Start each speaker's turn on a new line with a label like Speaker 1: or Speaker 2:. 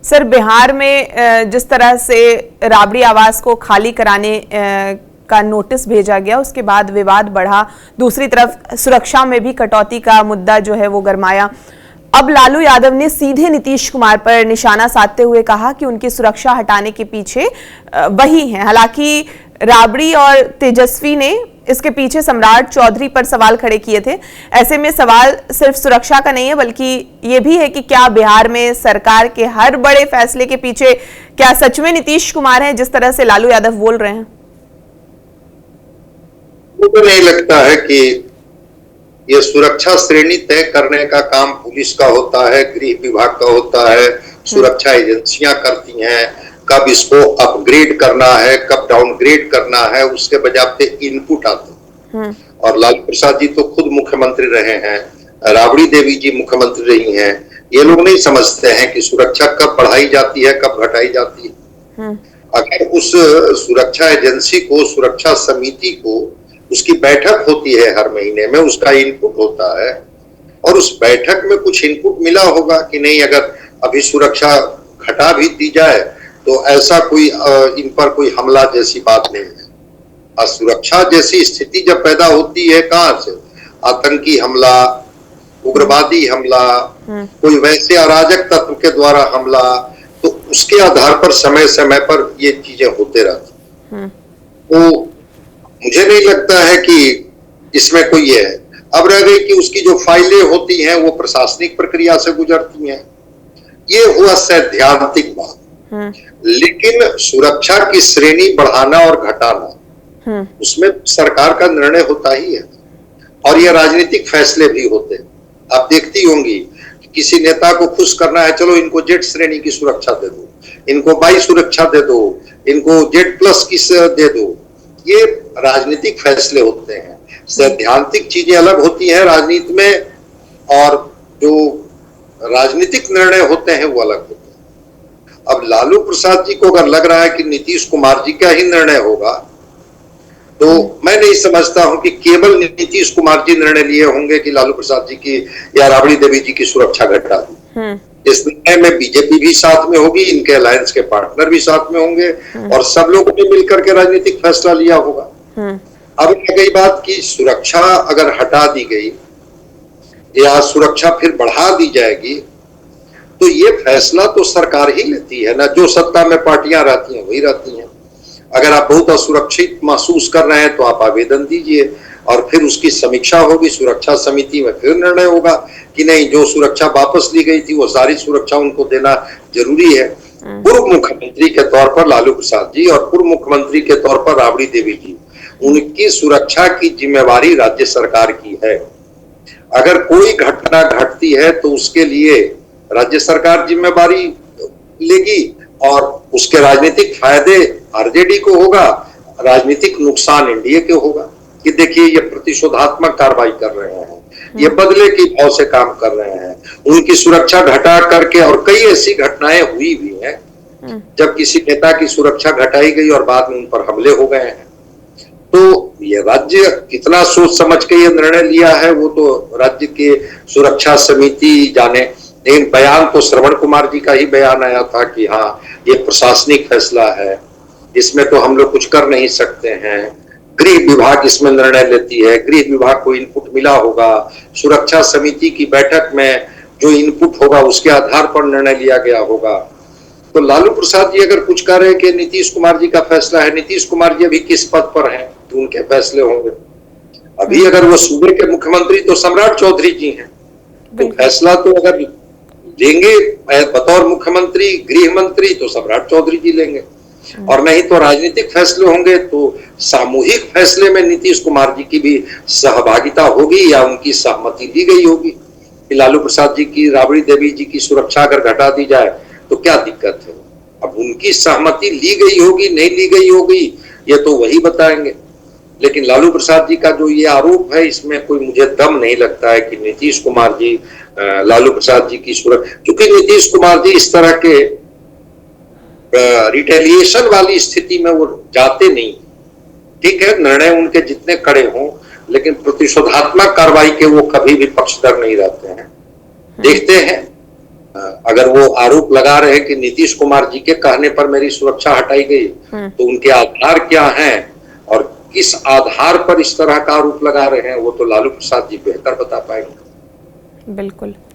Speaker 1: Sir, Bihar में जिस तरह से राबड़ी आवास को खाली कराने का नोटिस भेजा गया, उसके बाद विवाद बढ़ा। दूसरी तरफ सुरक्षा में भी कटौती का मुद्दा जो है वो गरमाया। अब लालू यादव ने सीधे नीतीश कुमार पर निशाना साधते हुए कहा कि उनकी सुरक्षा हटाने के पीछे वही हैं। हालांकि राबड़ी और तेजस्वी ने इसके पीछे सम्राट चौधरी पर सवाल खड़े किए थे। ऐसे में सवाल सिर्फ सुरक्षा का नहीं है, बल्कि ये भी है कि क्या बिहार में सरकार के हर बड़े फैसले के पीछे क्या सच में नीतीश कुमार हैं, जिस तरह से लालू यादव बोल रहे हैं?
Speaker 2: मुझे नहीं लगता है कि ये सुरक्षा श्रेणी तय करने का काम पुलिस का होता है, गृह विभाग का होता है, सुरक्षा एजेंसियां करती हैं। कब इसको अपग्रेड करना है, कब डाउनग्रेड करना है, उसके बजाय इनपुट आते हैं। और लालू प्रसाद जी तो खुद मुख्यमंत्री रहे हैं, राबड़ी देवी जी मुख्यमंत्री रही हैं। ये लोग नहीं समझते हैं कि सुरक्षा कब बढ़ाई जाती है, कब घटाई जाती है। अगर उस सुरक्षा एजेंसी को, सुरक्षा समिति को, उसकी बैठक होती है हर महीने में, उसका इनपुट होता है, और उस बैठक में कुछ इनपुट मिला होगा कि नहीं, अगर अभी सुरक्षा घटा भी दी जाए तो ऐसा कोई इन पर कोई हमला जैसी बात नहीं है। असुरक्षा जैसी स्थिति जब पैदा होती है, कहां से? आतंकी हमला, उग्रवादी हमला, कोई वैसे अराजक तत्व के द्वारा हमला, तो उसके आधार पर समय समय पर ये चीजें होते रहती। तो मुझे नहीं लगता है कि इसमें कोई है। अब रह गई कि उसकी जो फाइलें होती हैं वो प्रशासनिक प्रक्रिया से गुजरती हैं, ये हुआ सैद्धांतिक बात। लेकिन सुरक्षा की श्रेणी बढ़ाना और घटाना, उसमें सरकार का निर्णय होता ही है, और ये राजनीतिक फैसले भी होते हैं। आप देखती होंगी कि किसी नेता को खुश करना है, चलो इनको जेड श्रेणी की सुरक्षा दे दो, इनको वायु सुरक्षा दे दो, इनको जेड प्लस की दे दो। ये राजनीतिक फैसले होते हैं। सैद्धांतिक चीजें अलग होती हैं राजनीति में, और जो राजनीतिक निर्णय होते हैं वो अलग होते हैं। अब लालू प्रसाद जी को अगर लग रहा है कि नीतीश कुमार जी का ही निर्णय होगा, तो मैं नहीं समझता हूं कि केवल नीतीश कुमार जी निर्णय लिए होंगे कि लालू प्रसाद जी की या राबड़ी देवी जी की सुरक्षा घटा दी। इस निर्णय में बीजेपी भी साथ में होगी, इनके अलायंस के पार्टनर भी साथ में होंगे, और सब लोगों ने मिलकर के राजनीतिक फैसला लिया होगा। अब रह गई बात कि सुरक्षा अगर हटा दी गई या सुरक्षा फिर बढ़ा दी जाएगी, तो ये फैसला तो सरकार ही लेती है ना। जो सत्ता में पार्टियां रहती हैं वही रहती हैं। अगर आप बहुत असुरक्षित महसूस कर रहे हैं तो आप आवेदन दीजिए, और फिर उसकी समीक्षा होगी सुरक्षा समिति में, फिर निर्णय होगा कि नहीं, जो सुरक्षा वापस ली गई थी वो सारी सुरक्षा उनको देना जरूरी है। पूर्व मुख्यमंत्री के तौर पर लालू प्रसाद जी और पूर्व मुख्यमंत्री के तौर पर राबड़ी देवी जी, उनकी सुरक्षा की जिम्मेवारी राज्य सरकार की है। अगर कोई घटना घटती है तो उसके लिए राज्य सरकार जिम्मेवारी लेगी, और उसके राजनीतिक फायदे आरजेडी को होगा, राजनीतिक नुकसान एनडीए के होगा कि देखिए ये प्रतिशोधात्मक कार्रवाई कर रहे हैं, ये बदले के भाव से काम कर रहे हैं, उनकी सुरक्षा घटा करके। और कई ऐसी घटनाएं हुई भी हैं जब किसी नेता की सुरक्षा घटाई गई और बाद में उन पर हमले हो गए हैं। तो ये राज्य कितना सोच समझ के ये निर्णय लिया है वो तो राज्य के सुरक्षा समिति जाने। लेकिन बयान तो श्रवण कुमार जी का ही बयान आया था कि हाँ ये प्रशासनिक फैसला है, इसमें तो हम लोग कुछ कर नहीं सकते हैं, गृह विभाग इसमें निर्णय लेती है, गृह विभाग को इनपुट मिला होगा, सुरक्षा समिति की बैठक में जो इनपुट होगा उसके आधार पर निर्णय लिया गया होगा। तो लालू प्रसाद जी अगर कुछ कह रहे हैं कि नीतीश कुमार जी का फैसला है, नीतीश कुमार जी अभी किस पद पर हैं तो उनके फैसले होंगे। अभी अगर वो सूबे के मुख्यमंत्री तो सम्राट चौधरी जी हैं, तो फैसला तो अगर लेंगे बतौर मुख्यमंत्री गृह मंत्री तो सम्राट चौधरी जी लेंगे, और नहीं तो राजनीतिक फैसले होंगे तो सामूहिक फैसले में नीतीश कुमार जी की भी सहभागिता होगी या उनकी सहमति दी गई होगी कि लालू प्रसाद जी की, राबड़ी देवी जी की सुरक्षा अगर घटा दी जाए तो क्या दिक्कत है। अब उनकी सहमति ली गई होगी नहीं ली गई होगी ये तो वही बताएंगे। लेकिन लालू प्रसाद जी का जो ये आरोप है, इसमें कोई मुझे दम नहीं लगता है कि नीतीश कुमार जी लालू प्रसाद जी की सुरक्षा, क्योंकि नीतीश कुमार जी इस तरह के रिटेलिएशन वाली स्थिति में वो जाते नहीं। ठीक है, निर्णय उनके जितने कड़े हों, लेकिन प्रतिशोधात्मक कार्रवाई के वो कभी भी पक्षधर नहीं रहते हैं। देखते हैं अगर वो आरोप लगा रहे हैं कि नीतीश कुमार जी के कहने पर मेरी सुरक्षा हटाई गई, तो उनके आधार क्या हैं और किस आधार पर इस तरह का आरोप लगा रहे हैं, वो तो लालू प्रसाद जी बेहतर बता पाएंगे।
Speaker 1: बिल्कुल।